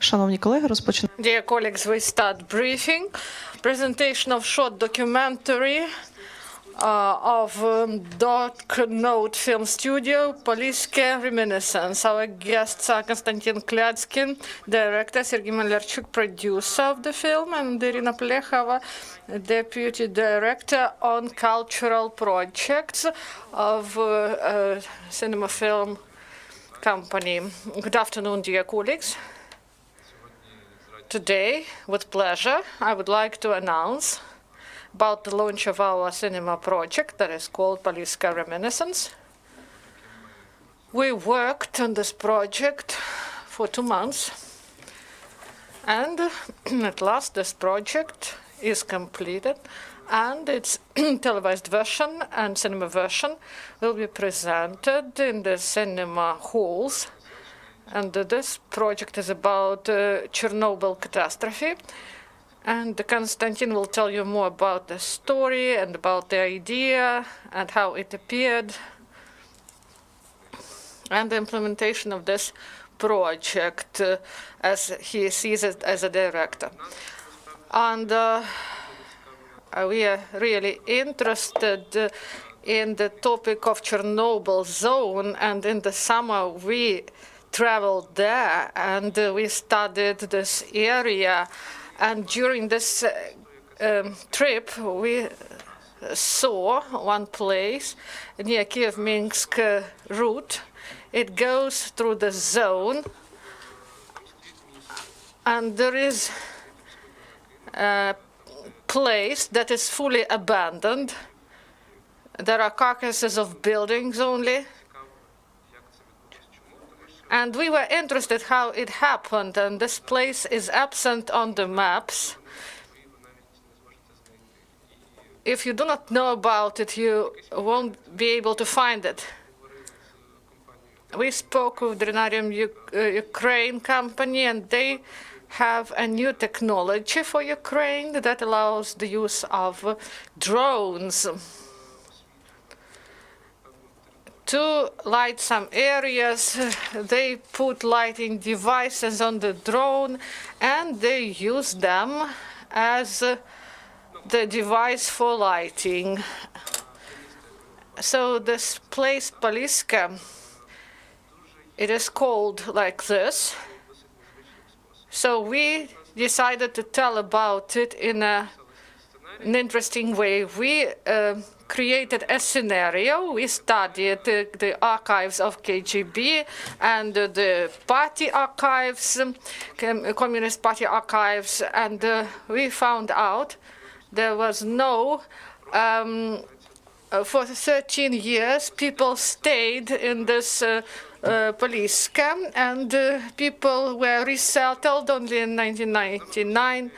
Шановні колеги, розпочнемо. Dear colleagues, we start briefing. Presentation of short documentary of DocNoteFilm studio, Polisske Reminiscence. Our guests are Konstantyn Klyatskin, director, Sergiy Malyarchuk, producer of the film, and Iryna Plekhova, deputy director on cultural projects of cinema film company. Good afternoon, dear colleagues. Today, with pleasure, I would like to announce about the launch of our cinema project that is called Polisske Reminiscence. We worked on this project for 2 months, and at last this project is completed, and its televised version and cinema version will be presented in the cinema halls. And this project is about Chernobyl catastrophe. And Konstantin will tell you more about the story and about the idea and how it appeared and the implementation of this project as he sees it as a director. And we are really interested in the topic of Chernobyl Zone, and in the summer we traveled there and we studied this area. And during this trip, we saw one place near Kyiv-Minsk route. It goes through the zone, and there is a place that is fully abandoned. There are carcasses of buildings only. And we were interested how it happened, and this place is absent on the maps. If you do not know about it, you won't be able to find it. We spoke with Drenarium Ukraine company, and they have a new technology for Ukraine that allows the use of drones to light some areas. They put lighting devices on the drone, and they use them as the device for lighting. So this place, Polisske, it is called like this. So we decided to tell about it in an interesting way. We created a scenario. We studied the archives of KGB and the party archives, Communist Party archives, and we found out there was no, for 13 years, people stayed in this Polisske, and people were resettled only in 1999.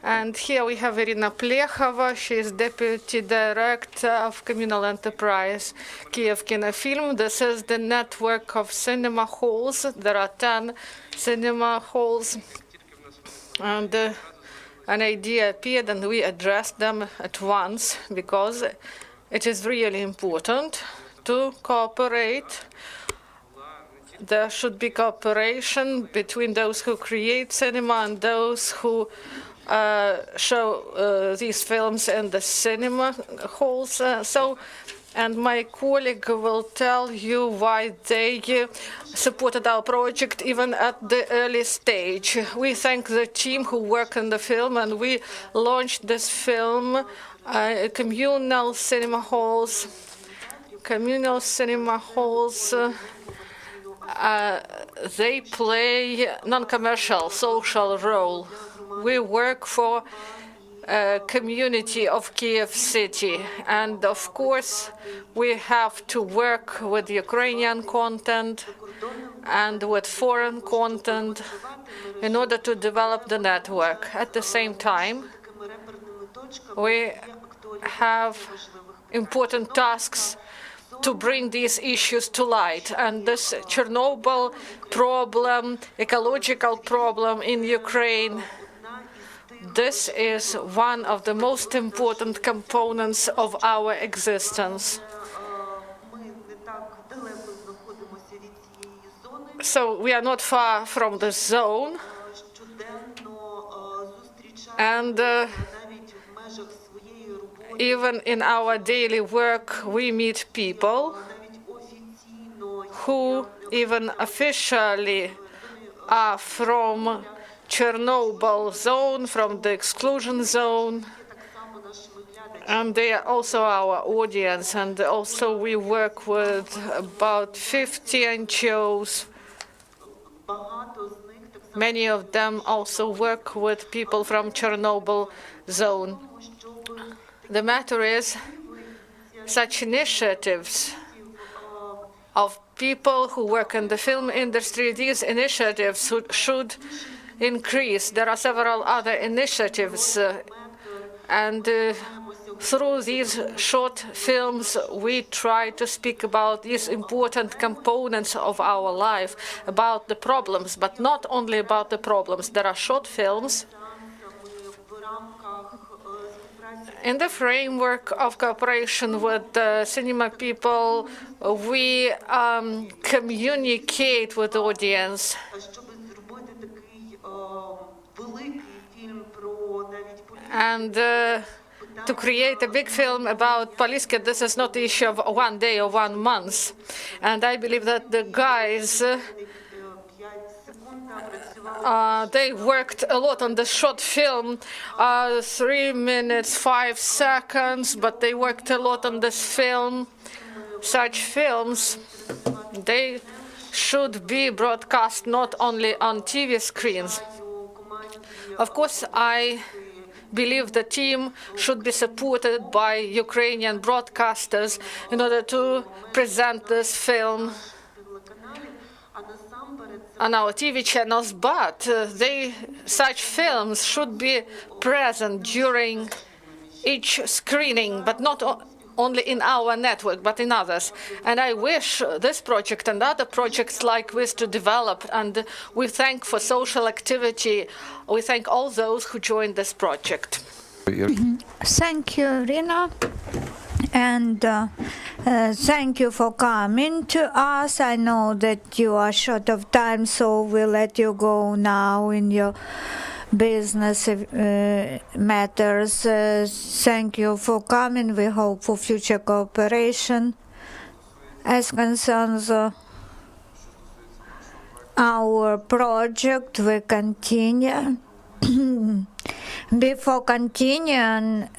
And here we have Iryna Plekhova. She is deputy director of Communal Enterprise, Kyivkinofilm. This is the network of cinema halls. There are 10 cinema halls. And an idea appeared, and we addressed them at once because it is really important to cooperate. There should be cooperation between those who create cinema and those who show these films in the cinema halls. And my colleague will tell you why they supported our project even at the early stage. We thank the team who worked on the film, and we launched this film, communal cinema halls. Communal cinema halls, they play non-commercial social role. We work for a community of Kyiv city, and of course we have to work with Ukrainian content and with foreign content in order to develop the network. At the same time, we have important tasks to bring these issues to light. And this Chernobyl problem, ecological problem in Ukraine, this is one of the most important components of our existence. So we are not far from the zone, And even in our daily work, we meet people who even officially are from Chernobyl Zone, from the exclusion zone, and they are also our audience. And also we work with about 50 NGOs. Many of them also work with people from Chernobyl Zone. The matter is, such initiatives of people who work in the film industry, these initiatives should increase. There are several other initiatives, and through these short films, we try to speak about these important components of our life, about the problems, but not only about the problems. There are short films. In the framework of cooperation with the cinema people, we communicate with the audience. And to create a big film about Polisske, this is not the issue of one day or 1 month. And I believe that the guys, they worked a lot on the short film, 3 minutes, 5 seconds, but they worked a lot on this film. Such films, they should be broadcast not only on TV screens. Of course, I believe the team should be supported by Ukrainian broadcasters in order to present this film on our TV channels, but such films should be present during each screening, but not only in our network, but in others. And I wish this project and other projects like this to develop, and we thank for social activity. We thank all those who joined this project. Thank you, Iryna. And thank you for coming to us. I know that you are short of time, so we'll let you go now in your business matters. Thank you for coming. We hope for future cooperation. As concerns our project, we continue. Before continuing,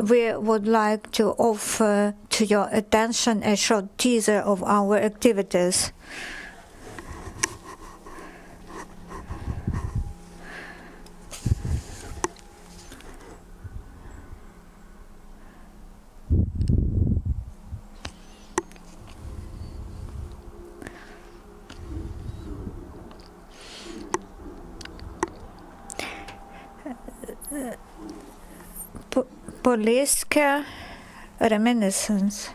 we would like to offer to your attention a short teaser of our activities. Polisske reminiscence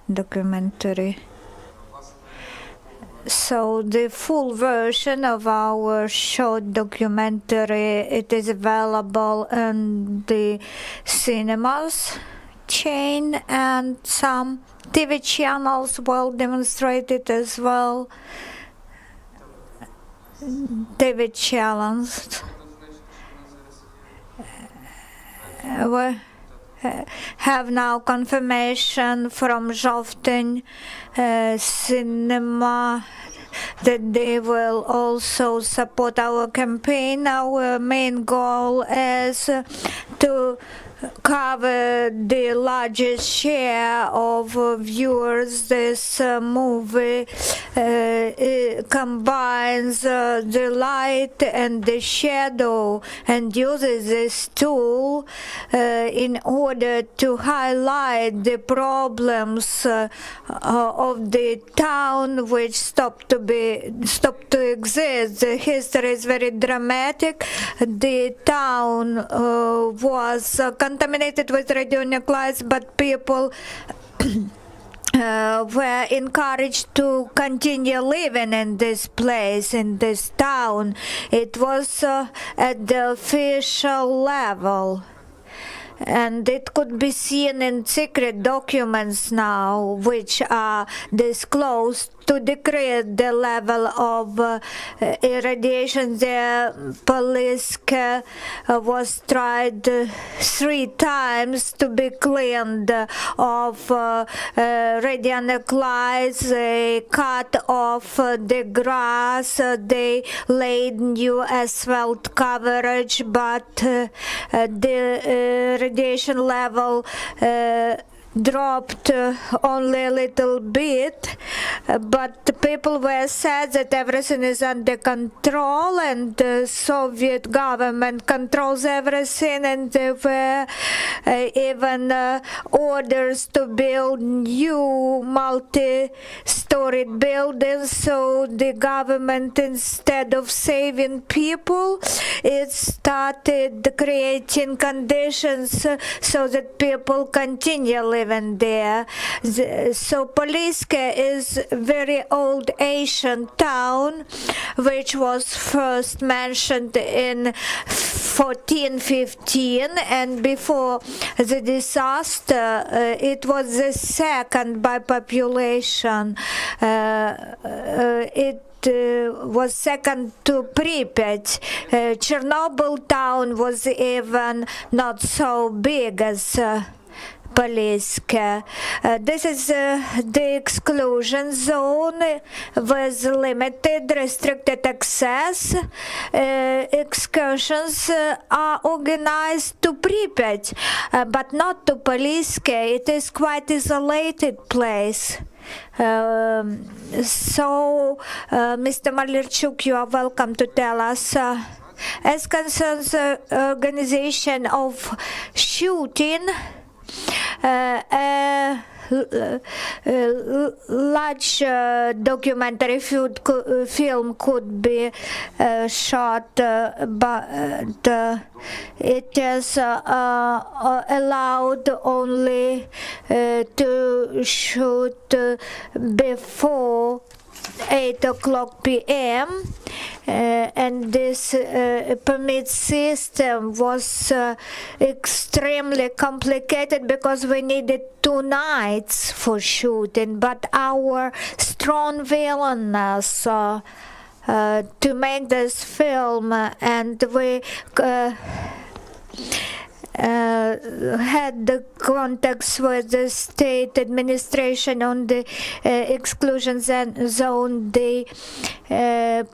documentary. So the full version of our short documentary, it is available in the cinemas chain, and some TV channels will demonstrate it as well. TV channels we have now confirmation from Zhovtyn Cinema that they will also support our campaign. Our main goal is to cover the largest share of viewers. This movie combines the light and the shadow and uses this tool in order to highlight the problems of the town which stopped to exist. The history is very dramatic. The town was contaminated with radionuclides, but people were encouraged to continue living in this place, in this town. It was at the official level. And it could be seen in secret documents now, which are disclosed to decrease the level of irradiation. The Polisske was tried 3 times to be cleaned of radionuclides. They cut off the grass, they laid new asphalt coverage, but the radiation level dropped only a little bit, but the people were said that everything is under control and the Soviet government controls everything, and there were even orders to build new multi-storied buildings. So the government, instead of saving people, it started creating conditions so that people continue living there. So Polisske is very old ancient town, which was first mentioned in 1415, and before the disaster it was the second by population. It was second to Pripyat. Chernobyl town was even not so big as Polisske. This is the exclusion zone with limited, restricted access. Excursions are organized to Pripyat, but not to Polisske. It is quite isolated place. Mr. Malyarchuk, you are welcome to tell us. As concerns the organization of shooting, large documentary film could be shot, but it is allowed only to shoot before 8 o'clock p.m. And this permit system was extremely complicated because we needed 2 nights for shooting, but our strong willingness to make this film, and we had the contacts with the state administration on the exclusion zone. They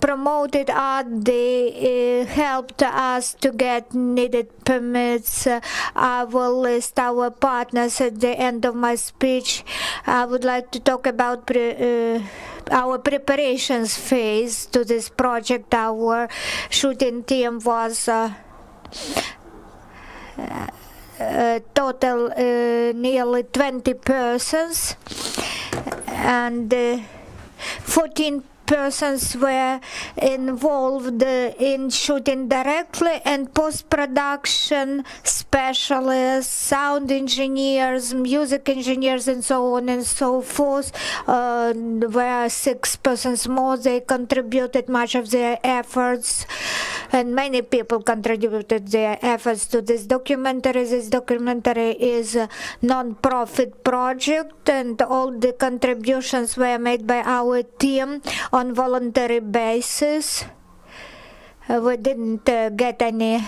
promoted art, they helped us to get needed permits. I will list our partners at the end of my speech. I would like to talk about our preparations phase to this project. Our shooting team was total nearly 20 persons, and 14 persons were involved in shooting directly, and post-production specialists, sound engineers, music engineers, and so on and so forth. Were 6 persons more. They contributed much of their efforts, and many people contributed their efforts to this documentary. This documentary is a non-profit project, and all the contributions were made by our team on voluntary basis. We didn't get any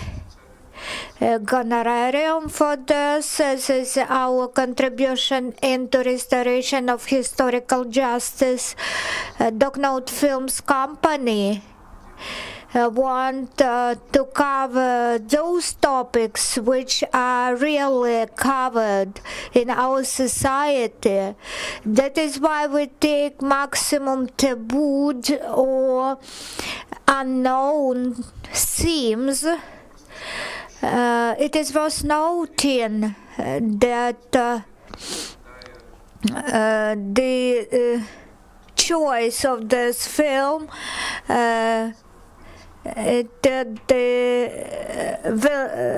honorarium for this. This is our contribution into restoration of historical justice. DocNoteFilms company want to cover those topics which are really covered in our society. That is why we take maximum tabooed or unknown themes. It is worth noting that the choice of this film,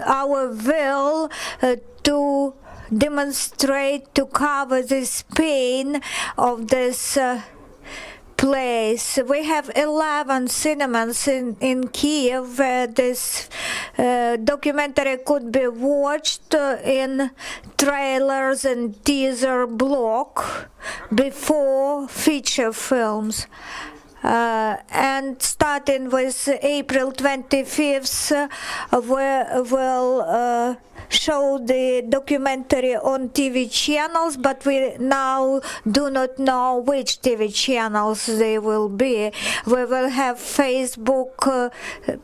our will to demonstrate, to cover this pain of this place. We have 11 cinemas in Kiev where this documentary could be watched in trailers and teaser block before feature films. And starting with April 25th, we'll show the documentary on TV channels, but we now do not know which TV channels they will be. We will have Facebook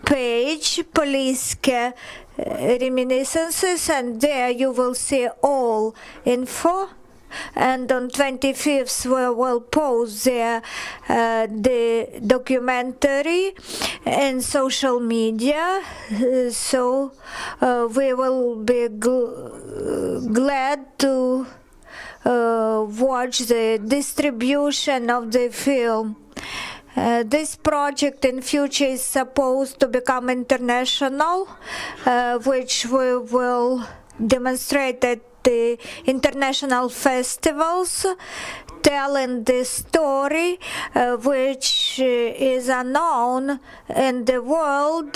page, Polisske Reminiscences, and there you will see all info. And on 25th we will post there the documentary in social media, so we will be glad to watch the distribution of the film. This project in future is supposed to become international, which we will demonstrate at the international festivals, telling the story which is unknown in the world.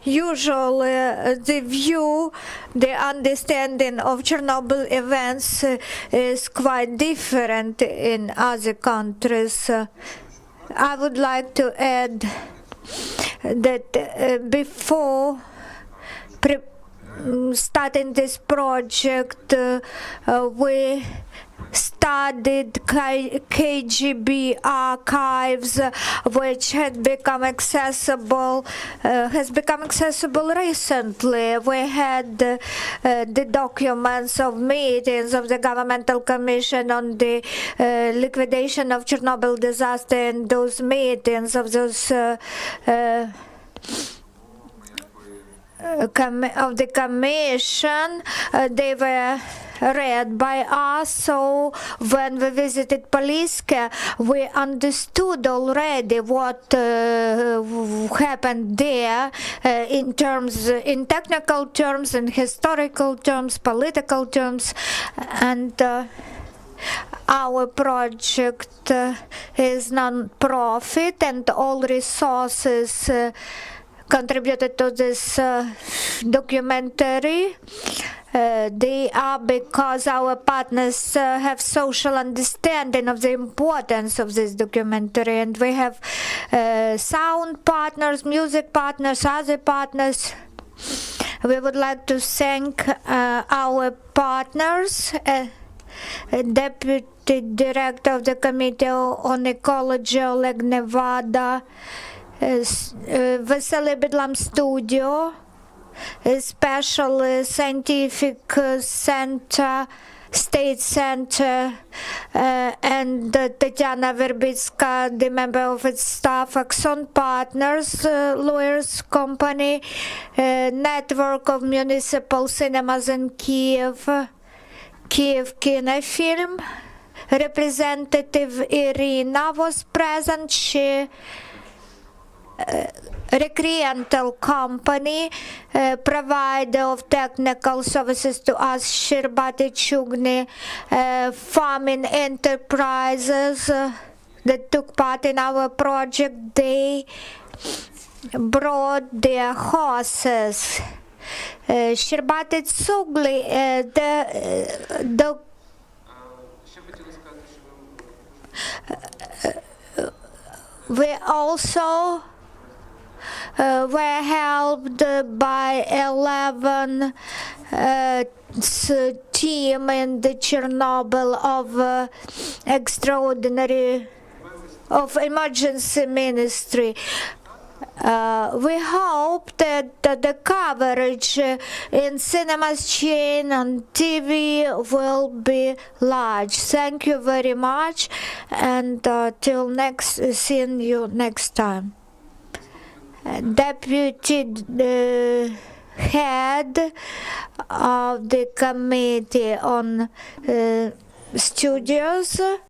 Usually the view, the understanding of Chernobyl events is quite different in other countries. I would like to add that before starting this project, we studied KGB archives, which has become accessible recently. We had the documents of meetings of the Governmental Commission on the liquidation of Chernobyl disaster, and those meetings of those of the commission, they were read by us. So when we visited Polisske, we understood already what happened there in technical terms, in historical terms, political terms, and our project is non-profit, and all resources contributed to this documentary. They are because our partners have social understanding of the importance of this documentary, and we have sound partners, music partners, other partners. We would like to thank our partners, Deputy Director of the Committee on Ecology Oleg Nevada, Vasily Bedlam Studio, Special Scientific Center, State Center, and Tatiana Verbitska, the member of its staff, Axon Partners, lawyers company, network of municipal cinemas in Kiev, Kyivkinofilm. Representative Iryna was present. She recreational company, provider of technical services to us, Sergiy Malyarchuk, farming enterprises that took part in our project. They brought their horses. Sergiy we also were helped by 11 team in the Chernobyl of emergency ministry. We hope that the coverage in cinemas chain on TV will be large. Thank you very much, and seeing you next time. Deputy head of the Committee on Studios.